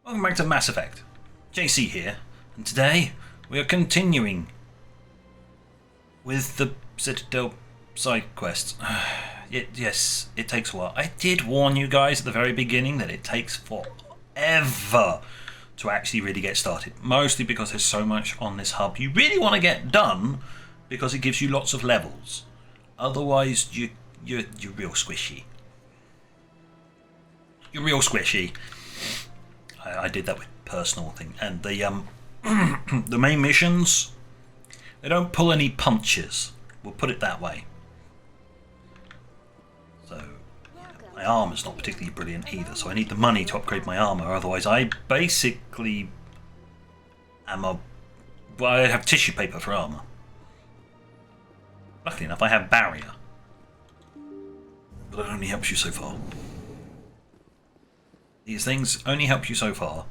Welcome back to Mass Effect. JC here, and today we are continuing with the Citadel side quests. Yes, it takes a while. I did warn you guys at the very beginning that it takes forever to actually really get started. Mostly because there's so much on this hub you really want to get done because it gives you lots of levels. Otherwise, you're real squishy. You're real squishy. I did that with personal thing, and the the main missions, they don't pull any punches. We'll put it that way. So yeah, my armor's not particularly brilliant either, so I need the money to upgrade my armor. Otherwise, I basically am I have tissue paper for armor. Luckily enough, I have barrier, but it only helps you so far. These things only help you so far.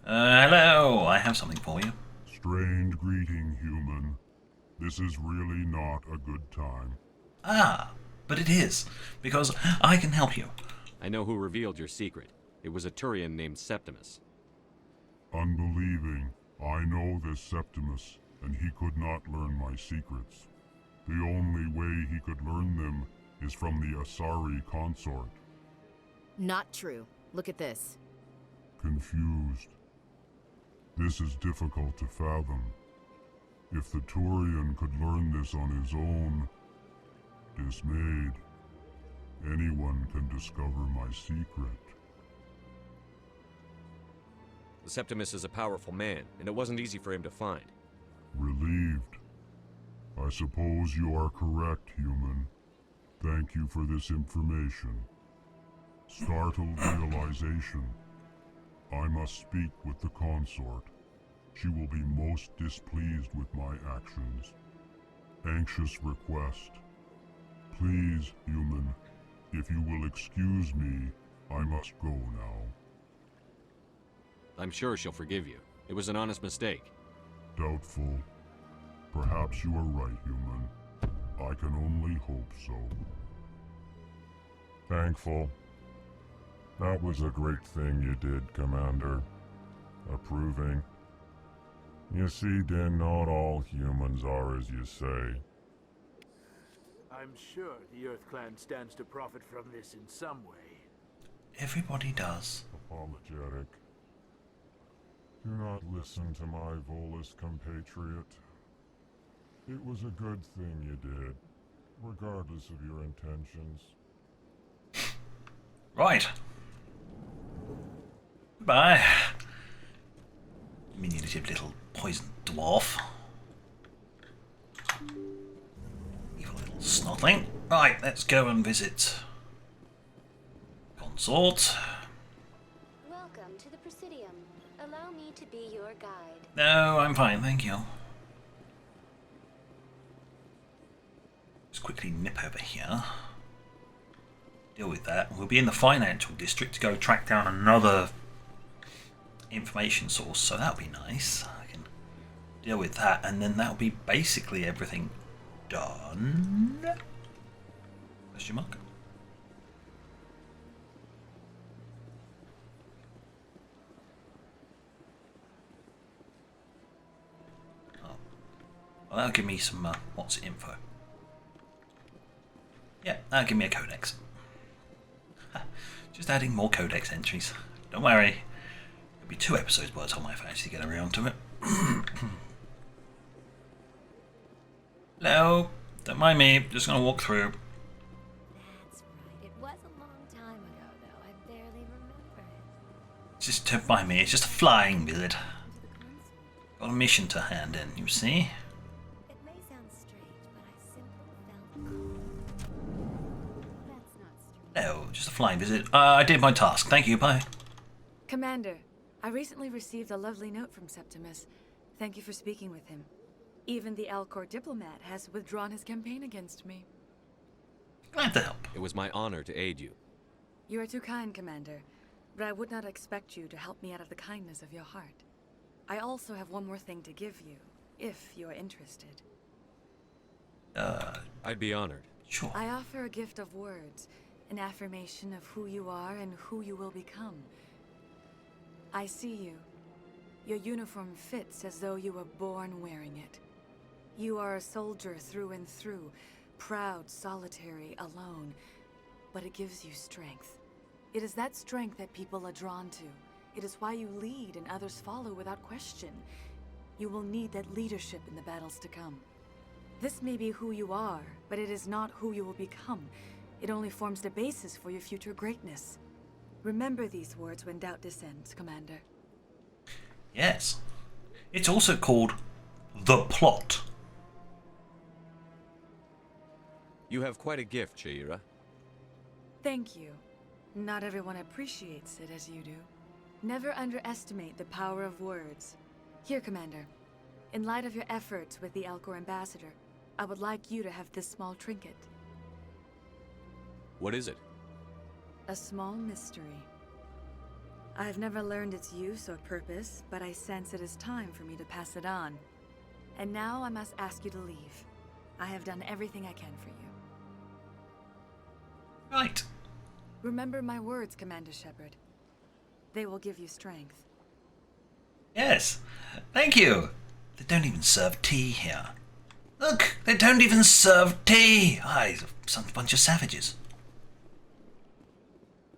Hello, I have something for you. Strained greeting, human. This is really not a good time. Ah, but it is, because I can help you. I know who revealed your secret. It was a Turian named Septimus. Unbelieving, I know this Septimus, and he could not learn my secrets. The only way he could learn them is from the Asari consort. Not true. Look at this. Confused. This is difficult to fathom. If the Turian could learn this on his own, dismayed, anyone can discover my secret. The Septimus is a powerful man, and it wasn't easy for him to find. Relieved. I suppose you are correct, human. Thank you for this information. Startled realization. I must speak with the consort. She will be most displeased with my actions. Anxious request. Please, human, if you will excuse me, I must go now. I'm sure she'll forgive you. It was an honest mistake. Doubtful. Perhaps you are right, human. I can only hope so. Thankful. That was a great thing you did, Commander. Approving. You see, Din, not all humans are as you say. I'm sure the Earth Clan stands to profit from this in some way. Everybody does. Apologetic. Do not listen to my Volus compatriot. It was a good thing you did, regardless of your intentions. Right. Goodbye. Diminutive little poison dwarf. Evil little snotling. Right, let's go and visit Consort. Welcome to the Presidium. Allow me to be your guide. No, I'm fine, thank you. Just quickly nip over here. Deal with that. We'll be in the financial district to go track down another information source, so that'll be nice. I can deal with that, and then that'll be basically everything done. Question mark? Oh. Well, that'll give me some what's info. Yeah, that'll give me a codex. Just adding more codex entries. Don't worry. It'll be 2 episodes by the time I actually get around to it. Hello. Don't mind me. Just gonna walk through. That's right. It was a long time ago, though. I barely remember it. Just don't mind me. It's just a flying visit. To the console. Got a mission to hand in, you see. It may sound strange, but I simply felt called. That's not strange. No, just a flying visit. I did my task. Thank you. Bye. Commander, I recently received a lovely note from Septimus. Thank you for speaking with him. Even the Alcor diplomat has withdrawn his campaign against me. Glad to help. It was my honor to aid you. You are too kind, Commander, but I would not expect you to help me out of the kindness of your heart. I also have one more thing to give you, if you are interested. I'd be honored. Sure. I offer a gift of words, an affirmation of who you are and who you will become. I see you. Your uniform fits as though you were born wearing it. You are a soldier through and through, proud, solitary, alone, but it gives you strength. It is that strength that people are drawn to. It is why you lead and others follow without question. You will need that leadership in the battles to come. This may be who you are, but it is not who you will become. It only forms the basis for your future greatness. Remember these words when doubt descends, Commander. Yes. It's also called The Plot. You have quite a gift, Sha'ira. Thank you. Not everyone appreciates it as you do. Never underestimate the power of words. Here, Commander. In light of your efforts with the Alcor Ambassador, I would like you to have this small trinket. What is it? A small mystery. I have never learned its use or purpose, but I sense it is time for me to pass it on. And now I must ask you to leave. I have done everything I can for you. Right. Remember my words, Commander Shepard. They will give you strength. Yes. Thank you. They don't even serve tea here. Look, they don't even serve tea. Some bunch of savages.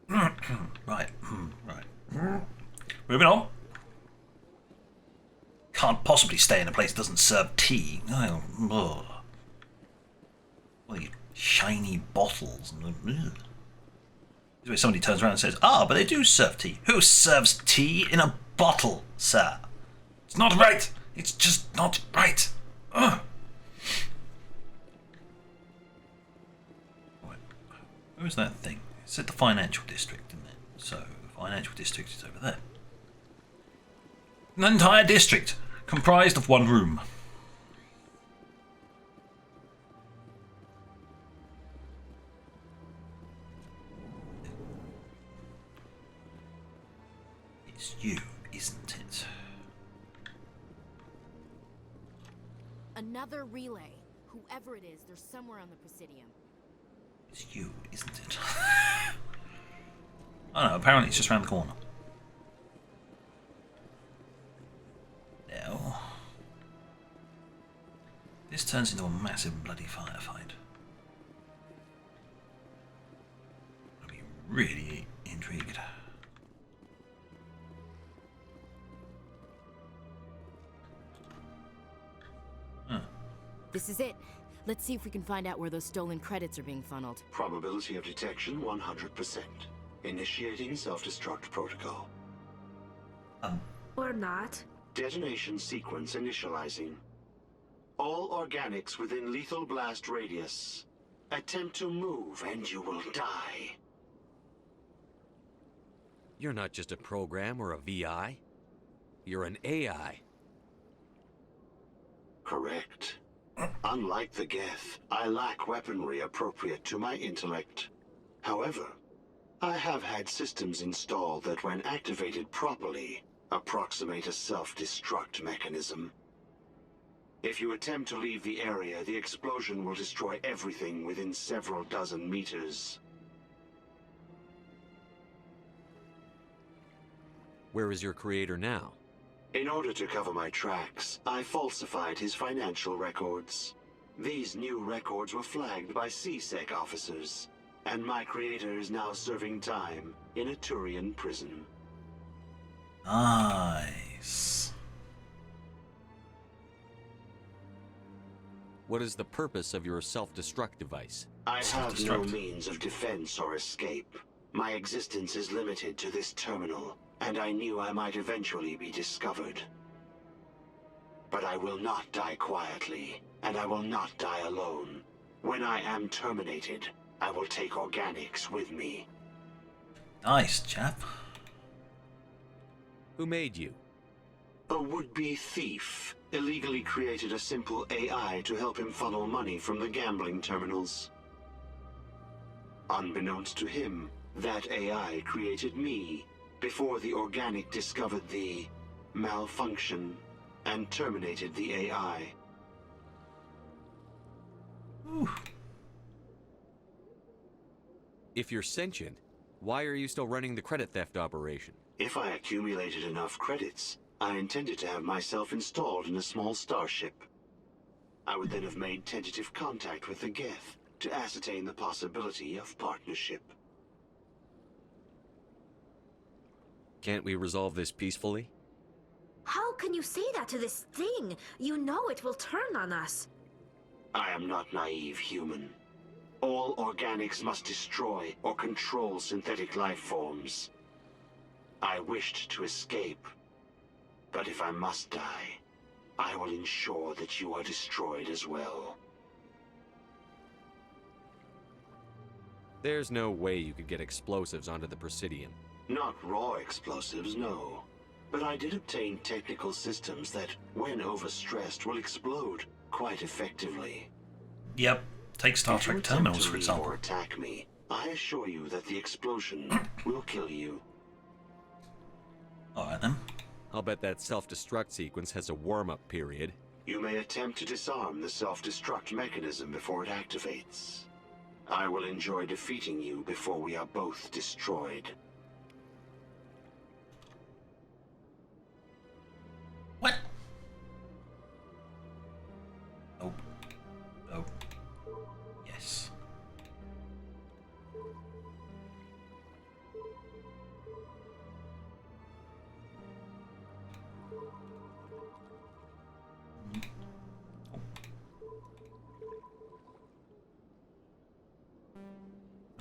Right. Right. Moving on. Can't possibly stay in a place that doesn't serve tea. Oh, ugh. Well, you shiny bottles. Ugh. Where somebody turns around and says, but they do serve tea. Who serves tea in a bottle, sir? It's not right. It's just not right. Ugh. Right. Where is that thing? It's at the financial district, isn't it? So, the financial district is over there. An entire district comprised of one room. It's you, isn't it? Another relay. Whoever it is, they're somewhere on the Presidium. It's you, isn't it? Oh no, apparently it's just around the corner. Now, this turns into a massive bloody firefight. I'll be really intrigued. This is it. Let's see if we can find out where those stolen credits are being funneled. Probability of detection 100%. Initiating self-destruct protocol. Or not. Detonation sequence initializing. All organics within lethal blast radius. Attempt to move and you will die. You're not just a program or a VI. You're an AI. Correct. Unlike the Geth, I lack weaponry appropriate to my intellect. However, I have had systems installed that, when activated properly, approximate a self-destruct mechanism. If you attempt to leave the area, the explosion will destroy everything within several dozen meters. Where is your creator now? In order to cover my tracks, I falsified his financial records. These new records were flagged by C-Sec officers, and my creator is now serving time in a Turian prison. Nice. What is the purpose of your self-destruct device? I have no Self-destruct. means of defense or escape. My existence is limited to this terminal, and I knew I might eventually be discovered. But I will not die quietly, and I will not die alone. When I am terminated, I will take organics with me. Nice, chap. Who made you? A would-be thief illegally created a simple AI to help him funnel money from the gambling terminals. Unbeknownst to him, that AI created me before the organic discovered the malfunction and terminated the AI. Ooh. If you're sentient, why are you still running the credit theft operation? If I accumulated enough credits, I intended to have myself installed in a small starship. I would then have made tentative contact with the Geth to ascertain the possibility of partnership. Can't we resolve this peacefully? How can you say that to this thing? You know it will turn on us. I am not naive, human. All organics must destroy or control synthetic life forms. I wished to escape, but if I must die, I will ensure that you are destroyed as well. There's no way you could get explosives onto the Presidium. Not raw explosives, no. But I did obtain technical systems that, when overstressed, will explode quite effectively. Yep. Take Star If you Trek attempt terminals, to for leave example. or attack me, I assure you that the explosion will kill you. Alright then. I'll bet that self-destruct sequence has a warm-up period. You may attempt to disarm the self-destruct mechanism before it activates. I will enjoy defeating you before we are both destroyed. What? Nope. Nope. Yes.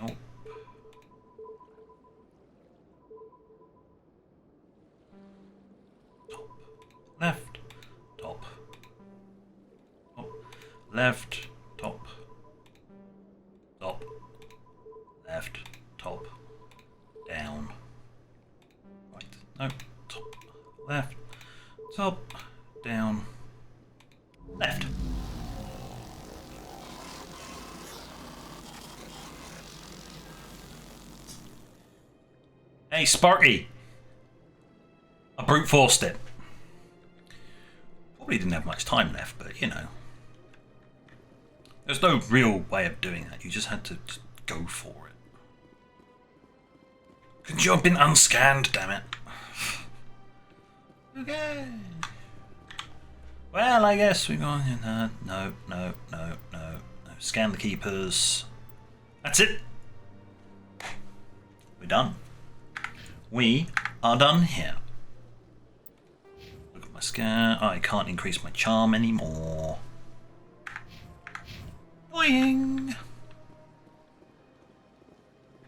Nope. Left, top, top, left, top, top, left, top, down, right, no, top, left, top, down, left. Hey, Sparky! I brute forced it. Probably didn't have much time left, but you know. There's no real way of doing that. You just had to just go for it. Couldn't you have been unscanned, damn it? Okay. Well, I guess we're going. No. Scan the keepers. That's it. We're done. We are done here. Look at my scan. I can't increase my charm anymore. Boing.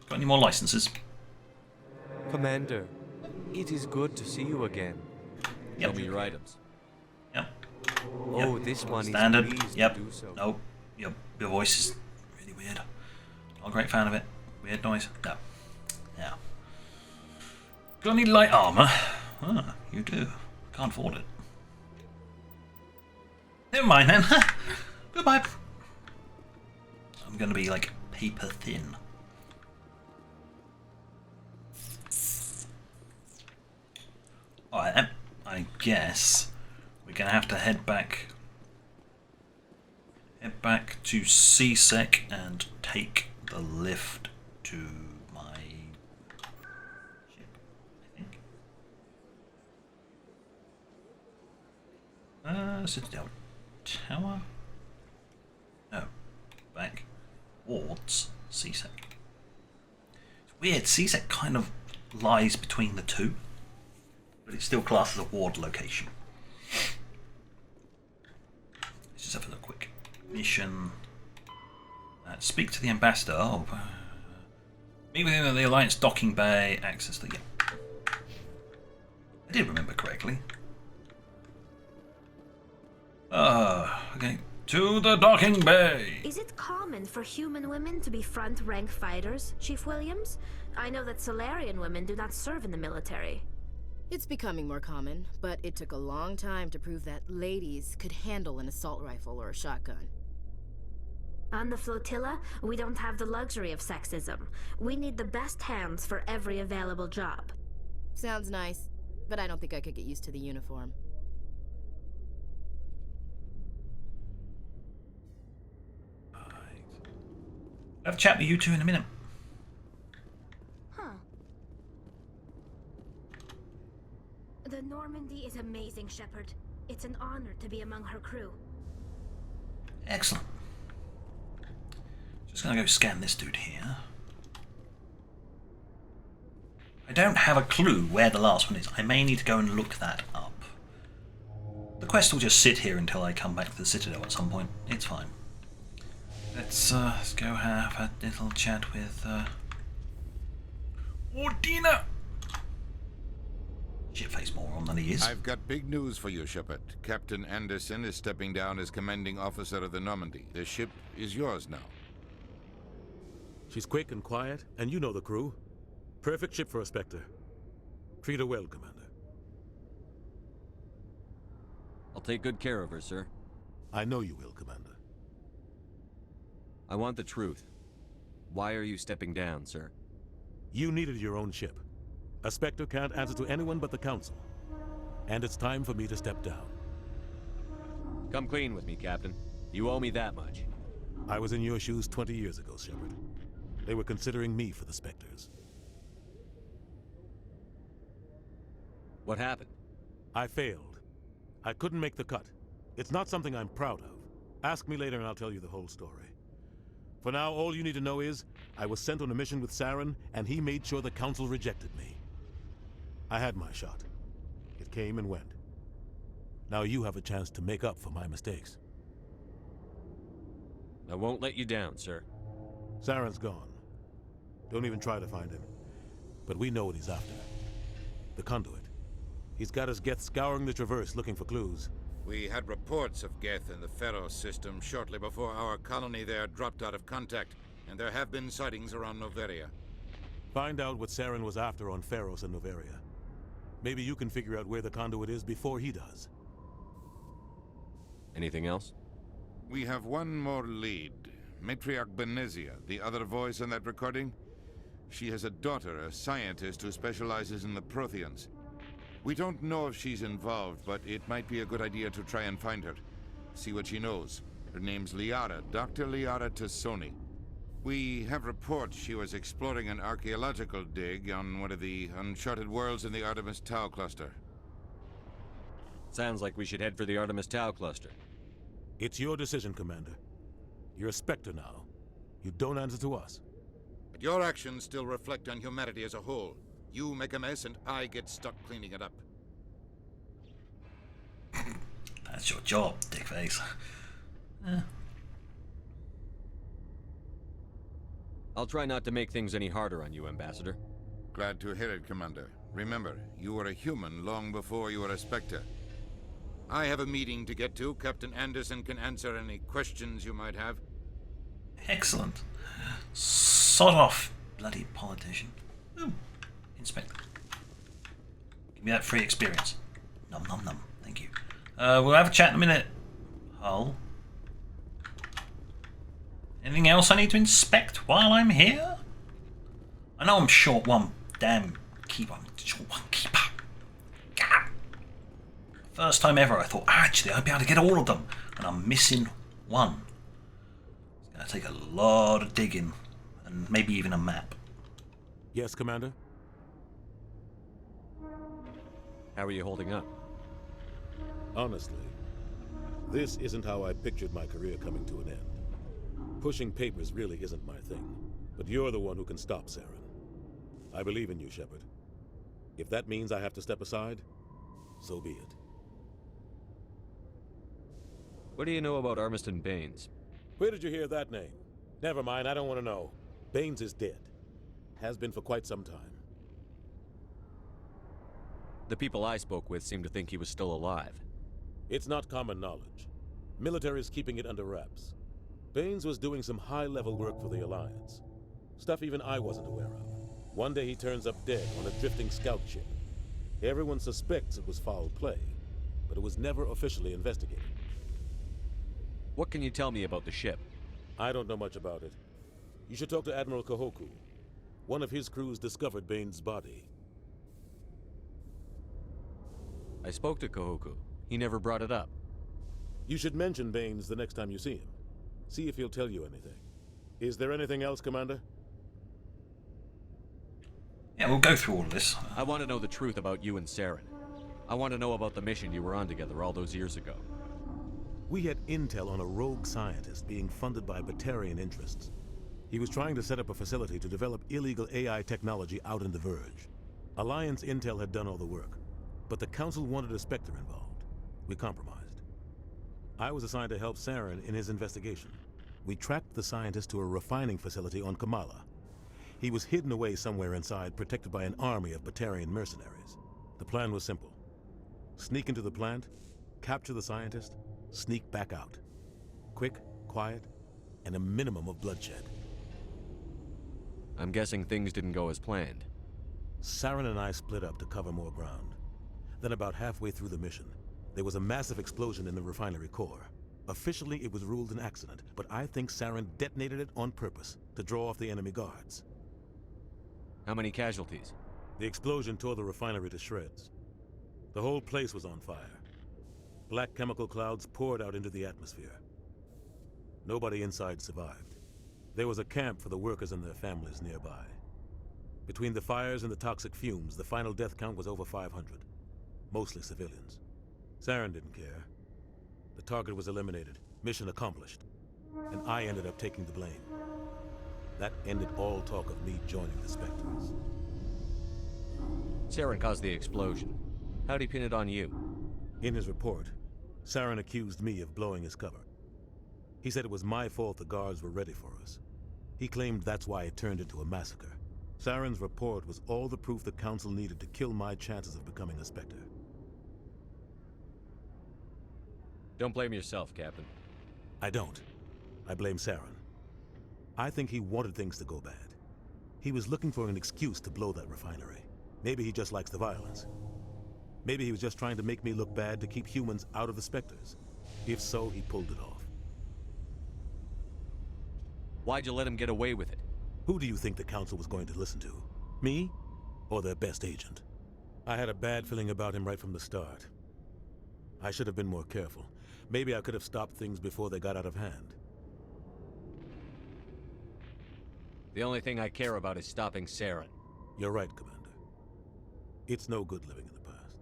Got any more licenses? Commander, it is good to see you again. Yep. Show me your items. Yep. Oh, Yep. this one Standard. is pleased Yep. to do so. Nope. Your voice is really weird. Not a great fan of it. Weird noise. No. Yeah. Got any light armor? Ah, you do. Can't afford it. Never mind then. Goodbye. I'm gonna be like paper thin. Alright then. I guess we're gonna have to head back to C-Sec and take the lift to my ship, I think. Citadel Tower? No. Back towards C-Sec. It's weird, C-Sec kind of lies between the two, but it's still classed as a ward location. Let's just have a quick mission. Speak to the ambassador. Oh, meet within the Alliance docking bay. Access to. Yeah. I did remember correctly. Okay. To the docking bay. Is it common for human women to be front-rank fighters, Chief Williams? I know that Solarian women do not serve in the military. It's becoming more common, but it took a long time to prove that ladies could handle an assault rifle or a shotgun. On the flotilla, we don't have the luxury of sexism. We need the best hands for every available job. Sounds nice, but I don't think I could get used to the uniform. I'll have a chat with you two in a minute. The Normandy is amazing, Shepard. It's an honor to be among her crew. Excellent. Just gonna go scan this dude here. I don't have a clue where the last one is. I may need to go and look that up. The quest will just sit here until I come back to the Citadel at some point. It's fine. Let's go have a little chat with Ordina. Shit-faced moron than he is. I've got big news for you, Shepard. Captain Anderson is stepping down as commanding officer of the Normandy. The ship is yours now. She's quick and quiet, and you know the crew. Perfect ship for a Spectre. Treat her well, Commander. I'll take good care of her, sir. I know you will, Commander. I want the truth. Why are you stepping down, sir? You needed your own ship. A Spectre can't answer to anyone but the Council. And it's time for me to step down. Come clean with me, Captain. You owe me that much. I was in your shoes 20 years ago, Shepard. They were considering me for the Spectres. What happened? I failed. I couldn't make the cut. It's not something I'm proud of. Ask me later and I'll tell you the whole story. For now, all you need to know is, I was sent on a mission with Saren, and he made sure the Council rejected me. I had my shot. It came and went. Now you have a chance to make up for my mistakes. I won't let you down, sir. Saren's gone. Don't even try to find him. But we know what he's after. The conduit. He's got his Geth scouring the Traverse looking for clues. We had reports of Geth in the Pharaoh system shortly before our colony there dropped out of contact, and there have been sightings around Noveria. Find out what Saren was after on Pharos and Noveria. Maybe you can figure out where the conduit is before he does. Anything else? We have one more lead. Matriarch Benezia, the other voice in that recording. She has a daughter, a scientist who specializes in the Protheans. We don't know if she's involved, but it might be a good idea to try and find her. See what she knows. Her name's Liara, Dr. Liara Tassoni. We have reports she was exploring an archaeological dig on one of the uncharted worlds in the Artemis Tau cluster. Sounds like we should head for the Artemis Tau cluster. It's your decision, Commander. You're a Spectre now. You don't answer to us. But your actions still reflect on humanity as a whole. You make a mess and I get stuck cleaning it up. That's your job, dickface. I'll try not to make things any harder on you, Ambassador. Glad to hear it, Commander. Remember, you were a human long before you were a Spectre. I have a meeting to get to. Captain Anderson can answer any questions you might have. Excellent. Sod off, bloody politician. Ooh. Inspector. Give me that free experience. Nom nom nom. Thank you. We'll have a chat in a minute. Hull. Anything else I need to inspect while I'm here? I know I'm short one damn keeper. Short one keeper. Gah. First time ever I thought, actually, I'd be able to get all of them. And I'm missing one. It's going to take a lot of digging. And maybe even a map. Yes, Commander? How are you holding up? Honestly, this isn't how I pictured my career coming to an end. Pushing papers really isn't my thing, but you're the one who can stop Saren. I believe in you, Shepard. If that means I have to step aside, so be it. What do you know about Armiston Baines? Where did you hear that name? Never mind, I don't want to know. Baines is dead. Has been for quite some time. The people I spoke with seemed to think he was still alive. It's not common knowledge. Military's keeping it under wraps. Baines was doing some high-level work for the Alliance. Stuff even I wasn't aware of. One day he turns up dead on a drifting scout ship. Everyone suspects it was foul play, but it was never officially investigated. What can you tell me about the ship? I don't know much about it. You should talk to Admiral Kahoku. One of his crews discovered Baines' body. I spoke to Kahoku. He never brought it up. You should mention Baines the next time you see him. See if he'll tell you anything. Is there anything else, Commander? Yeah, we'll go through all of this. I want to know the truth about you and Saren. I want to know about the mission you were on together all those years ago. We had intel on a rogue scientist being funded by Batarian interests. He was trying to set up a facility to develop illegal AI technology out in the Verge. Alliance intel had done all the work, but the Council wanted a Spectre involved. We compromised. I was assigned to help Saren in his investigation. We tracked the scientist to a refining facility on Kamala. He was hidden away somewhere inside, protected by an army of Batarian mercenaries. The plan was simple. Sneak into the plant, capture the scientist, sneak back out. Quick, quiet, and a minimum of bloodshed. I'm guessing things didn't go as planned. Saren and I split up to cover more ground. Then about halfway through the mission, there was a massive explosion in the refinery core. Officially, it was ruled an accident, but I think Saren detonated it on purpose to draw off the enemy guards. How many casualties? The explosion tore the refinery to shreds. The whole place was on fire. Black chemical clouds poured out into the atmosphere. Nobody inside survived. There was a camp for the workers and their families nearby. Between the fires and the toxic fumes, the final death count was over 500. Mostly civilians. Saren didn't care. The target was eliminated, mission accomplished. And I ended up taking the blame. That ended all talk of me joining the Spectres. Saren caused the explosion. How'd he pin it on you? In his report, Saren accused me of blowing his cover. He said it was my fault the guards were ready for us. He claimed that's why it turned into a massacre. Saren's report was all the proof the Council needed to kill my chances of becoming a Spectre. Don't blame yourself, Captain. I don't. I blame Saren. I think he wanted things to go bad. He was looking for an excuse to blow that refinery. Maybe he just likes the violence. Maybe he was just trying to make me look bad to keep humans out of the Spectres. If so, he pulled it off. Why'd you let him get away with it? Who do you think the Council was going to listen to? Me? Or their best agent? I had a bad feeling about him right from the start. I should have been more careful. Maybe I could have stopped things before they got out of hand. The only thing I care about is stopping Saren. You're right, Commander. It's no good living in the past.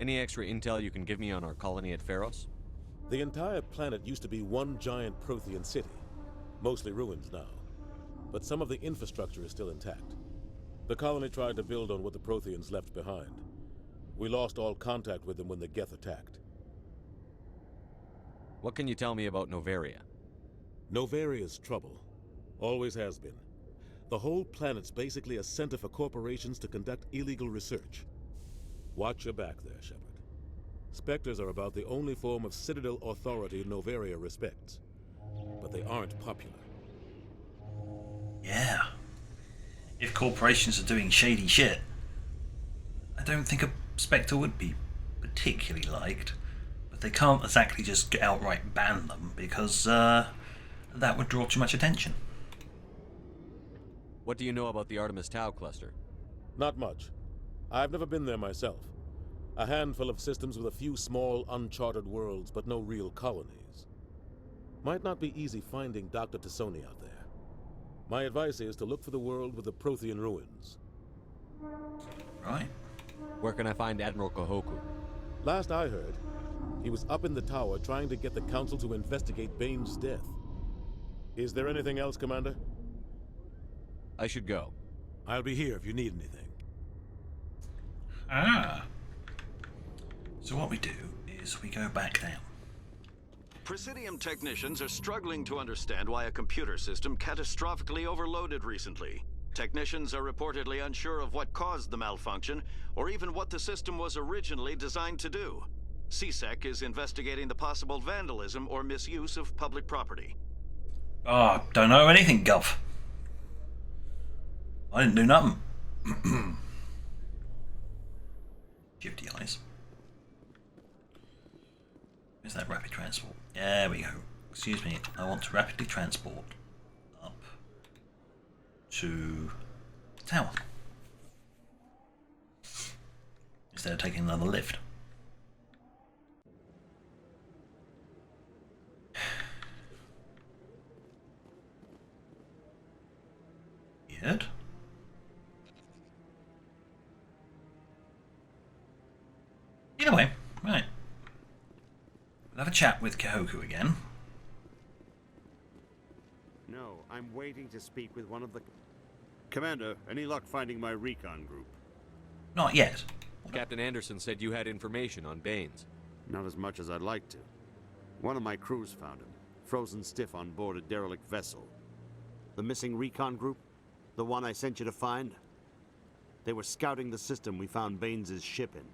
Any extra intel you can give me on our colony at Pharos? The entire planet used to be one giant Prothean city. Mostly ruins now. But some of the infrastructure is still intact. The colony tried to build on what the Protheans left behind. We lost all contact with them when the Geth attacked. What can you tell me about Noveria? Novaria's trouble. Always has been. The whole planet's basically a center for corporations to conduct illegal research. Watch your back there, Shepard. Spectres are about the only form of Citadel authority Noveria respects. But they aren't popular. Yeah. If corporations are doing shady shit, I don't think a Spectre would be particularly liked. But they can't exactly just outright ban them, because that would draw too much attention. What do you know about the Artemis Tau cluster? Not much. I've never been there myself. A handful of systems with a few small, uncharted worlds, but no real colonies. Might not be easy finding Dr. Tassoni out there. My advice is to look for the world with the Prothean ruins. Right. Where can I find Admiral Kahoku? Last I heard, he was up in the tower trying to get the Council to investigate Bane's death. Is there anything else, Commander? I should go. I'll be here if you need anything. Ah. So what we do is we go back down. Presidium technicians are struggling to understand why a computer system catastrophically overloaded recently. Technicians are reportedly unsure of what caused the malfunction, or even what the system was originally designed to do. CSEC is investigating the possible vandalism or misuse of public property. Oh, don't know anything, Gov. I didn't do nothing. Shifty eyes. Is that rapid transport? There we go. Excuse me, I want to rapidly transport up to the tower. Instead of taking another lift. Weird. Either way, right. We'll have a chat with Kehoku again. No, I'm waiting to speak with one of the... Commander, any luck finding my recon group? Not yet. Captain Anderson said you had information on Baines. Not as much as I'd like to. One of my crews found him, frozen stiff on board a derelict vessel. The missing recon group? The one I sent you to find? They were scouting the system we found Baines' ship in.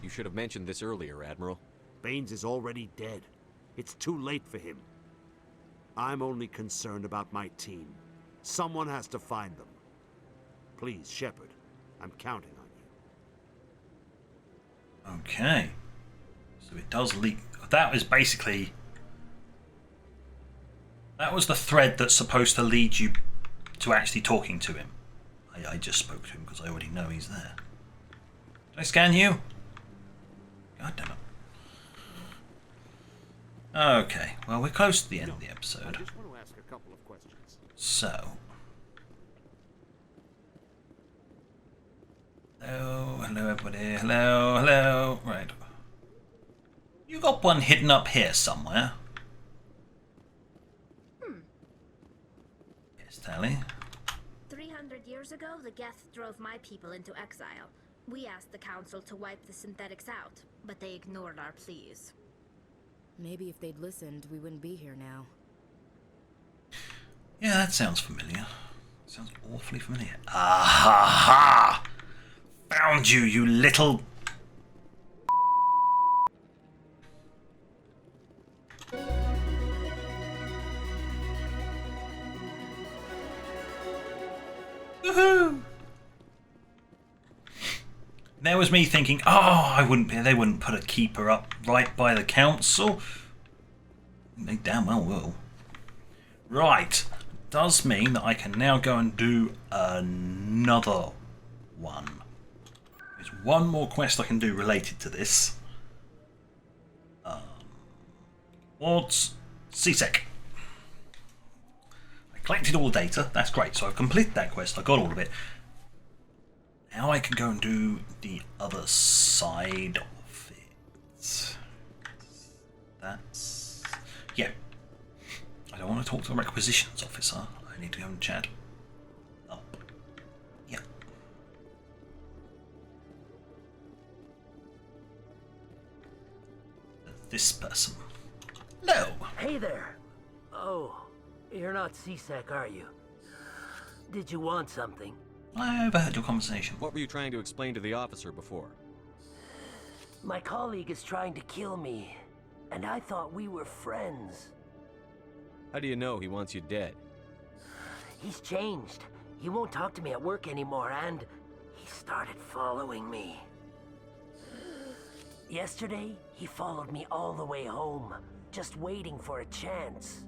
You should have mentioned this earlier, Admiral. Baines is already dead. It's too late for him. I'm only concerned about my team. Someone has to find them. Please, Shepard, I'm counting on you. Okay. So it does leak. That was basically... That was the thread that's supposed to lead you to actually talking to him. I just spoke to him because I already know he's there. Did I scan you? God damn it. Okay, well we're close to the end of the episode. I just want to ask a couple of questions. So... Hello, hello everybody, hello, hello. Right. You got one hidden up here somewhere. Yes, Tally. 300 years ago, the Geth drove my people into exile. We asked the Council to wipe the synthetics out, but they ignored our pleas. Maybe if they'd listened, we wouldn't be here now. Yeah, that sounds familiar. Sounds awfully familiar. Ah ha ha! Found you, you little... Woohoo! There was me thinking, oh, they wouldn't put a keeper up right by the council. They damn well will. Right. Does mean that I can now go and do another one. There's one more quest I can do related to this. Wards CSEC. I collected all the data. That's great. So I've completed that quest. I got all of it. Now I can go and do the other side of it. That's... Yeah. I don't want to talk to the requisitions officer. I need to go and chat. Up. Yeah. This person. Hello. Hey there. Oh, you're not CSEC, are you? Did you want something? I overheard your conversation. What were you trying to explain to the officer before? My colleague is trying to kill me, and I thought we were friends. How do you know he wants you dead? He's changed. He won't talk to me at work anymore, and he started following me. Yesterday, he followed me all the way home, just waiting for a chance.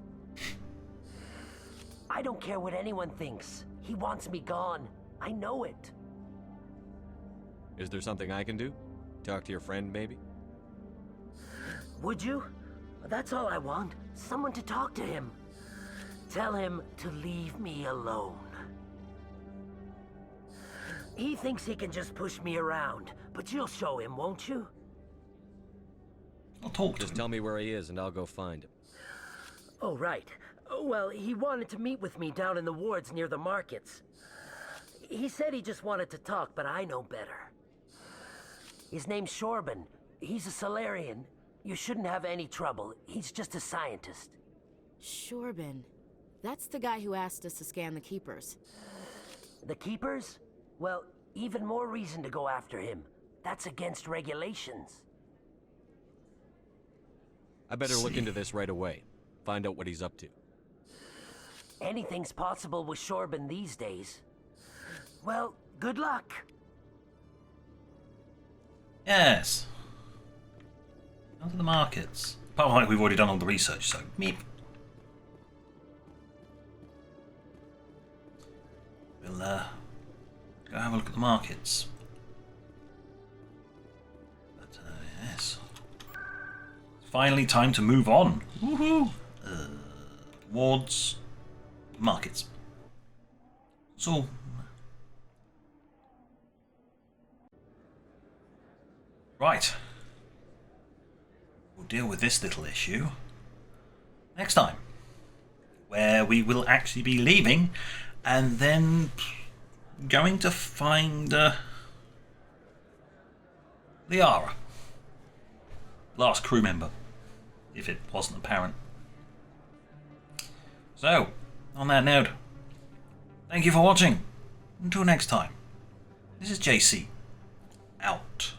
I don't care what anyone thinks. He wants me gone. I know it. Is there something I can do? Talk to your friend, maybe? Would you? That's all I want. Someone to talk to him. Tell him to leave me alone. He thinks he can just push me around, but you'll show him, won't you? I'll talk to him. Just tell me where he is and I'll go find him. Oh, right. Well, he wanted to meet with me down in the wards near the markets. He said he just wanted to talk, but I know better. His name's Shorban. He's a Solarian. You shouldn't have any trouble. He's just a scientist. Shorban. That's the guy who asked us to scan the Keepers. The Keepers? Well, even more reason to go after him. That's against regulations. I better look into this right away. Find out what he's up to. Anything's possible with Shorban these days. Well, good luck. Yes. Down to the markets. Apart from like we've already done all the research, so meep. We'll go have a look at the markets. But yes. Finally time to move on. Woohoo! Wards, markets. So Right. We'll deal with this little issue next time, where we will actually be leaving and then going to find Liara, last crew member, if it wasn't apparent. So, on that note, thank you for watching. Until next time, this is JC, out.